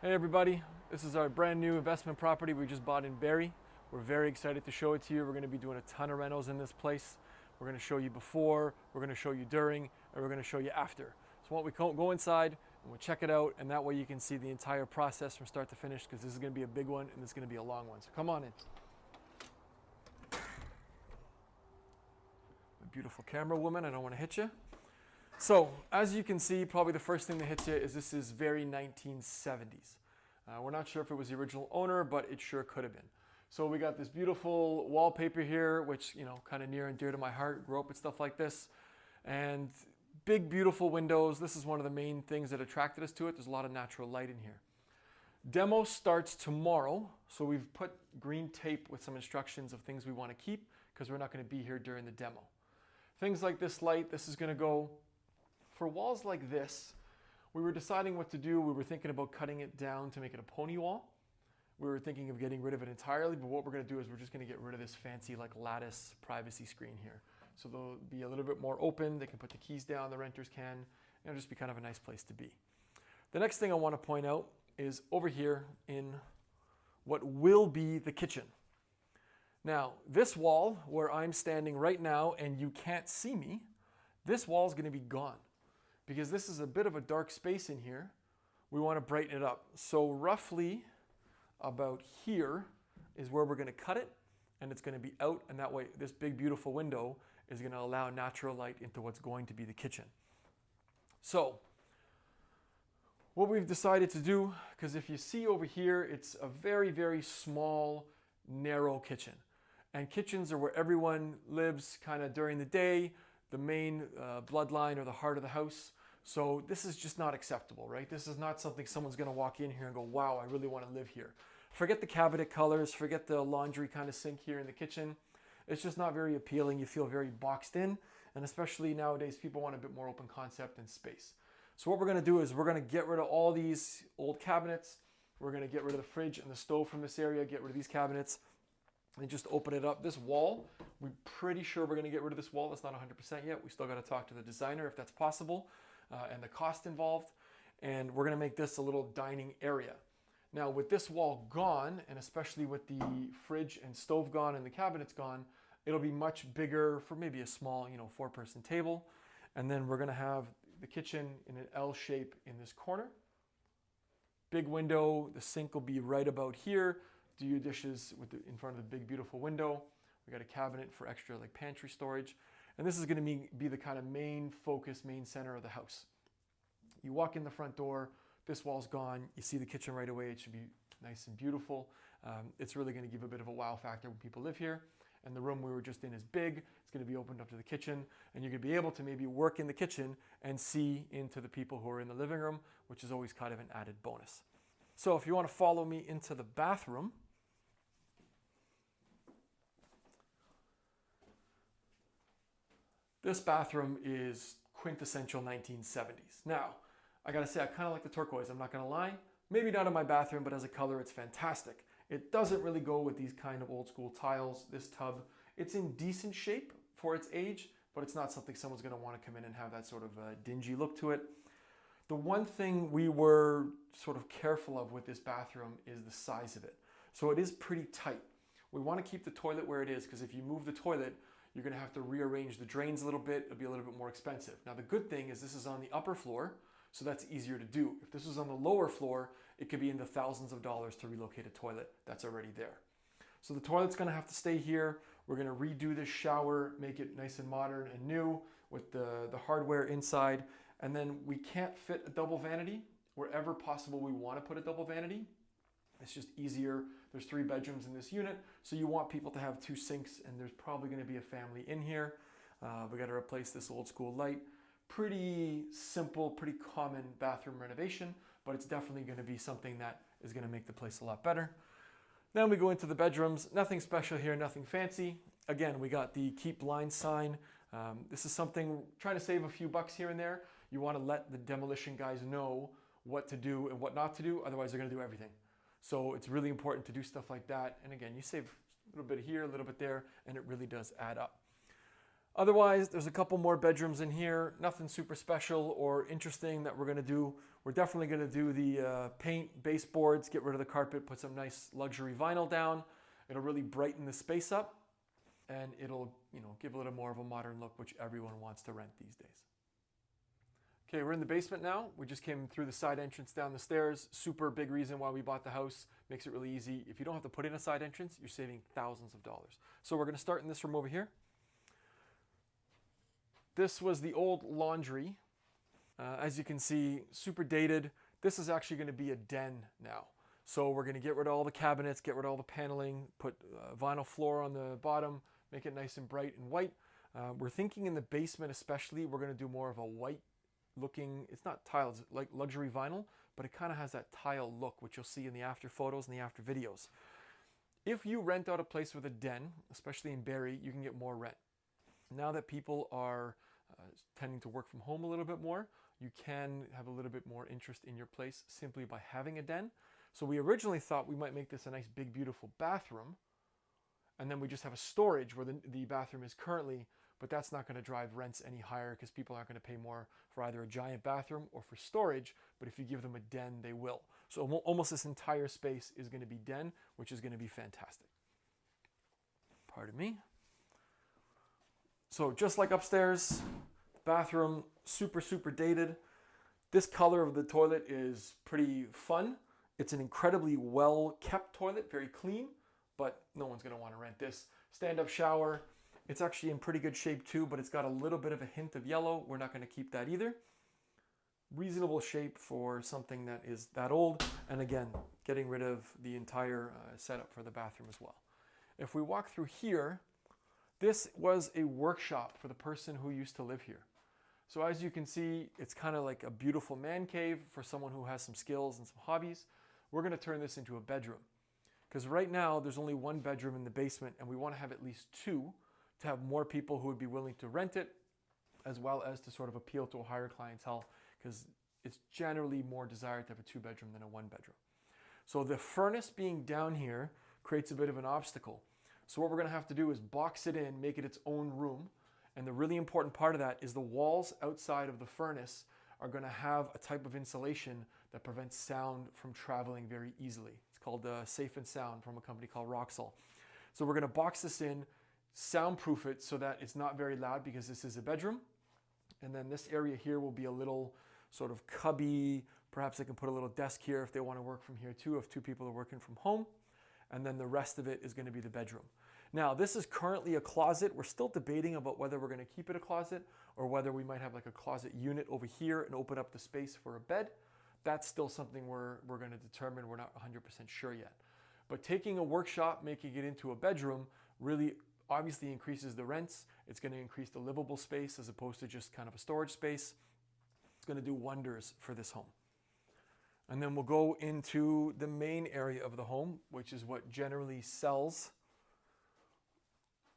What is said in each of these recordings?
Hey everybody, this is our brand new investment property we just bought in Barrie. We're very excited to show it to you. We're going to be doing a ton of rentals in this place. We're going to show you before, we're going to show you during, and we're going to show you after. So why don't we go inside and we'll check it out, and that way you can see the entire process from start to finish, because this is going to be a big one and this is going to be a long one. So come on in. A beautiful camera woman, I don't want to hit you. So, as you can see, probably the first thing that hits you is this is very 1970s. We're not sure if it was the original owner, but it sure could have been. So we got this beautiful wallpaper here, which, you know, kind of near and dear to my heart. Grew up with stuff like this. And big, beautiful windows. This is one of the main things that attracted us to it. There's a lot of natural light in here. Demo starts tomorrow. So we've put green tape with some instructions of things we want to keep, because we're not going to be here during the demo. Things like this light, this is going to go. For walls like this, we were deciding what to do. We were thinking about cutting it down to make it a pony wall. We were thinking of getting rid of it entirely, but what we're going to do is we're just going to get rid of this fancy like lattice privacy screen here. So they'll be a little bit more open. They can put the keys down, the renters can, and it'll just be kind of a nice place to be. The next thing I want to point out is over here in what will be the kitchen. Now, this wall where I'm standing right now and you can't see me, this wall is going to be gone, because this is a bit of a dark space in here. We want to brighten it up. So roughly about here is where we're going to cut it, and it's going to be out, and that way this big beautiful window is going to allow natural light into what's going to be the kitchen. So what we've decided to do, because if you see over here, it's a very, very small, narrow kitchen. And kitchens are where everyone lives kind of during the day, the main bloodline or the heart of the house. So this is just not acceptable, right? This is not something someone's going to walk in here and go, wow, I really want to live here. Forget the cabinet colors, forget the laundry kind of sink here in the kitchen. It's just not very appealing. You feel very boxed in, and especially nowadays, people want a bit more open concept and space. So what we're going to do is we're going to get rid of all these old cabinets. We're going to get rid of the fridge and the stove from this area, get rid of these cabinets, and just open it up. This wall, we're pretty sure we're going to get rid of this wall. That's not 100% yet. We still got to talk to the designer if that's possible. And the cost involved, and we're going to make this a little dining area. Now with this wall gone, and especially with the fridge and stove gone and the cabinets gone, it'll be much bigger for maybe a small, 4-person table. And then we're going to have the kitchen in an L shape in this corner. Big window, the sink will be right about here. Do your dishes in front of the big beautiful window. We got a cabinet for extra like pantry storage. And this is going to be the kind of main focus, main center of the house. You walk in the front door, this wall's gone, you see the kitchen right away. It should be nice and beautiful. It's really going to give a bit of a wow factor when people live here. And the room we were just in is big. It's going to be opened up to the kitchen, and you're going to be able to maybe work in the kitchen and see into the people who are in the living room, which is always kind of an added bonus. So if you want to follow me into the bathroom, this bathroom is quintessential 1970s. Now, I gotta say, I kind of like the turquoise, I'm not gonna lie. Maybe not in my bathroom, but as a color, it's fantastic. It doesn't really go with these kind of old school tiles, this tub. It's in decent shape for its age, but it's not something someone's gonna wanna come in and have that sort of dingy look to it. The one thing we were sort of careful of with this bathroom is the size of it. So it is pretty tight. We wanna keep the toilet where it is, because if you move the toilet, you're going to have to rearrange the drains a little bit. It'll be a little bit more expensive. Now, the good thing is this is on the upper floor, so that's easier to do. If this was on the lower floor, it could be in the thousands of dollars to relocate a toilet that's already there. So the toilet's going to have to stay here. We're going to redo this shower, make it nice and modern and new with the hardware inside. And then we can't fit a double vanity. Wherever possible, we want to put a double vanity. It's just easier. There's 3 bedrooms in this unit, so you want people to have 2 sinks, and there's probably going to be a family in here. We got to replace this old school light. Pretty simple, pretty common bathroom renovation, but it's definitely going to be something that is going to make the place a lot better. Then we go into the bedrooms. Nothing special here, nothing fancy. Again, we got the keep blind sign. This is something, trying to save a few bucks here and there. You want to let the demolition guys know what to do and what not to do, otherwise they're going to do everything. So it's really important to do stuff like that. And again, you save a little bit here, a little bit there, and it really does add up. Otherwise, there's a couple more bedrooms in here. Nothing super special or interesting that we're going to do. We're definitely going to do the paint baseboards, get rid of the carpet, put some nice luxury vinyl down. It'll really brighten the space up, and it'll, give a little more of a modern look, which everyone wants to rent these days. Okay, we're in the basement now. We just came through the side entrance down the stairs. Super big reason why we bought the house. Makes it really easy. If you don't have to put in a side entrance, you're saving thousands of dollars. So we're going to start in this room over here. This was the old laundry. As you can see, super dated. This is actually going to be a den now. So we're going to get rid of all the cabinets, get rid of all the paneling, put vinyl floor on the bottom, make it nice and bright and white. We're thinking in the basement especially, we're going to do more of a white looking, it's not tiles, like luxury vinyl, but it kind of has that tile look, which you'll see in the after photos and the after videos. If you rent out a place with a den, especially in Barrie, you can get more rent. Now that people are tending to work from home a little bit more, you can have a little bit more interest in your place simply by having a den. So we originally thought we might make this a nice big beautiful bathroom, and then we just have a storage where the bathroom is currently, but that's not going to drive rents any higher because people aren't going to pay more for either a giant bathroom or for storage, but if you give them a den, they will. So almost this entire space is going to be den, which is going to be fantastic. Pardon me. So just like upstairs, bathroom, super, super dated. This color of the toilet is pretty fun. It's an incredibly well-kept toilet, very clean, but no one's going to want to rent this. Stand-up shower. It's actually in pretty good shape too, but it's got a little bit of a hint of yellow. We're not going to keep that either. Reasonable shape for something that is that old. And again, getting rid of the entire setup for the bathroom as well. If we walk through here, this was a workshop for the person who used to live here. So as you can see, it's kind of like a beautiful man cave for someone who has some skills and some hobbies. We're going to turn this into a bedroom. Because right now, there's only one bedroom in the basement, and we want to have at least two to have more people who would be willing to rent it, as well as to sort of appeal to a higher clientele, because it's generally more desired to have a two-bedroom than a one-bedroom. So the furnace being down here creates a bit of an obstacle. So what we're going to have to do is box it in, make it its own room. And the really important part of that is the walls outside of the furnace are going to have a type of insulation that prevents sound from traveling very easily. It's called Safe and Sound from a company called Roxol. So we're going to box this in, soundproof it so that it's not very loud because this is a bedroom. And then this area here will be a little sort of cubby. Perhaps they can put a little desk here if they want to work from here too, if two people are working from home. And then the rest of it is going to be the bedroom. Now, this is currently a closet. We're still debating about whether we're going to keep it a closet or whether we might have like a closet unit over here and open up the space for a bed. That's still something we're going to determine. We're not 100% sure yet. But taking a workshop, making it into a bedroom, really obviously increases the rents. It's going to increase the livable space as opposed to just kind of a storage space. It's going to do wonders for this home. And then we'll go into the main area of the home, which is what generally sells,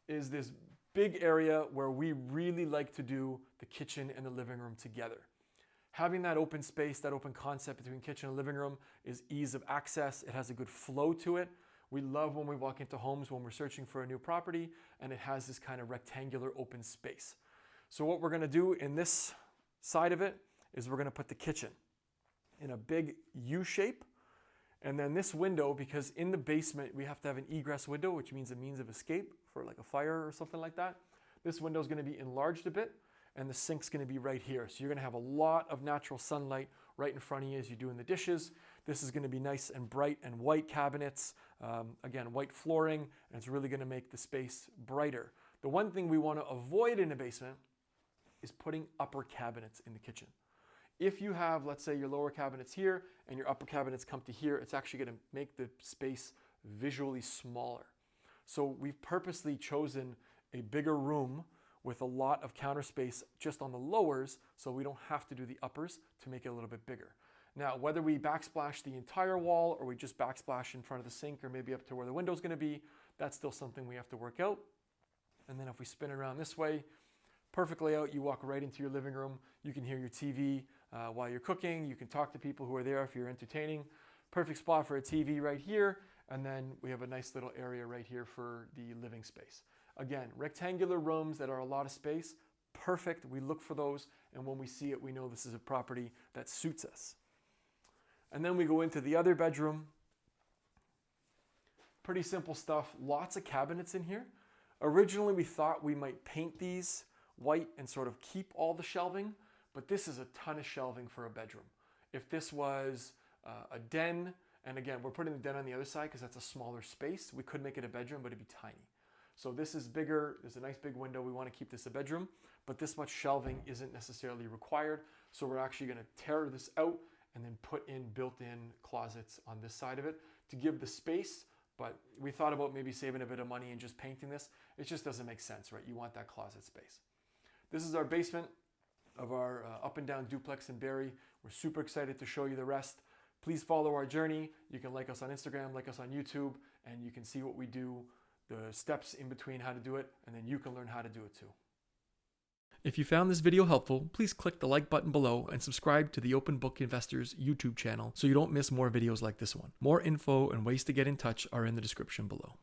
is this big area where we really like to do the kitchen and the living room together. Having that open space, that open concept between kitchen and living room is ease of access. It has a good flow to it. We love when we walk into homes when we're searching for a new property and it has this kind of rectangular open space. So what we're going to do in this side of it is we're going to put the kitchen in a big U shape. And then this window, because in the basement we have to have an egress window, which means a means of escape for like a fire or something like that. This window is going to be enlarged a bit and the sink's going to be right here. So you're going to have a lot of natural sunlight right in front of you as you're doing the dishes. This is going to be nice and bright and white cabinets. Again, white flooring, and it's really going to make the space brighter. The one thing we want to avoid in a basement is putting upper cabinets in the kitchen. If you have, let's say, your lower cabinets here and your upper cabinets come to here, it's actually going to make the space visually smaller. So we've purposely chosen a bigger room with a lot of counter space just on the lowers so we don't have to do the uppers to make it a little bit bigger. Now, whether we backsplash the entire wall or we just backsplash in front of the sink or maybe up to where the window's going to be, that's still something we have to work out. And then if we spin around this way, perfect layout, you walk right into your living room. You can hear your TV while you're cooking. You can talk to people who are there if you're entertaining. Perfect spot for a TV right here. And then we have a nice little area right here for the living space. Again, rectangular rooms that are a lot of space, perfect. We look for those, and when we see it, we know this is a property that suits us. And then we go into the other bedroom. Pretty simple stuff, lots of cabinets in here. Originally, we thought we might paint these white and sort of keep all the shelving, but this is a ton of shelving for a bedroom. If this was a den, and again, we're putting the den on the other side because that's a smaller space. We could make it a bedroom, but it'd be tiny. So this is bigger. There's a nice big window. We want to keep this a bedroom, but this much shelving isn't necessarily required. So we're actually going to tear this out and then put in built-in closets on this side of it to give the space. But we thought about maybe saving a bit of money and just painting this. It just doesn't make sense, right? You want that closet space. This is our basement of our up and down duplex in Barrie. We're super excited to show you the rest. Please follow our journey. You can like us on Instagram, like us on YouTube, and you can see what we do, the steps in between how to do it, and then you can learn how to do it too. If you found this video helpful, please click the like button below and subscribe to the Open Book Investors YouTube channel so you don't miss more videos like this one. More info and ways to get in touch are in the description below.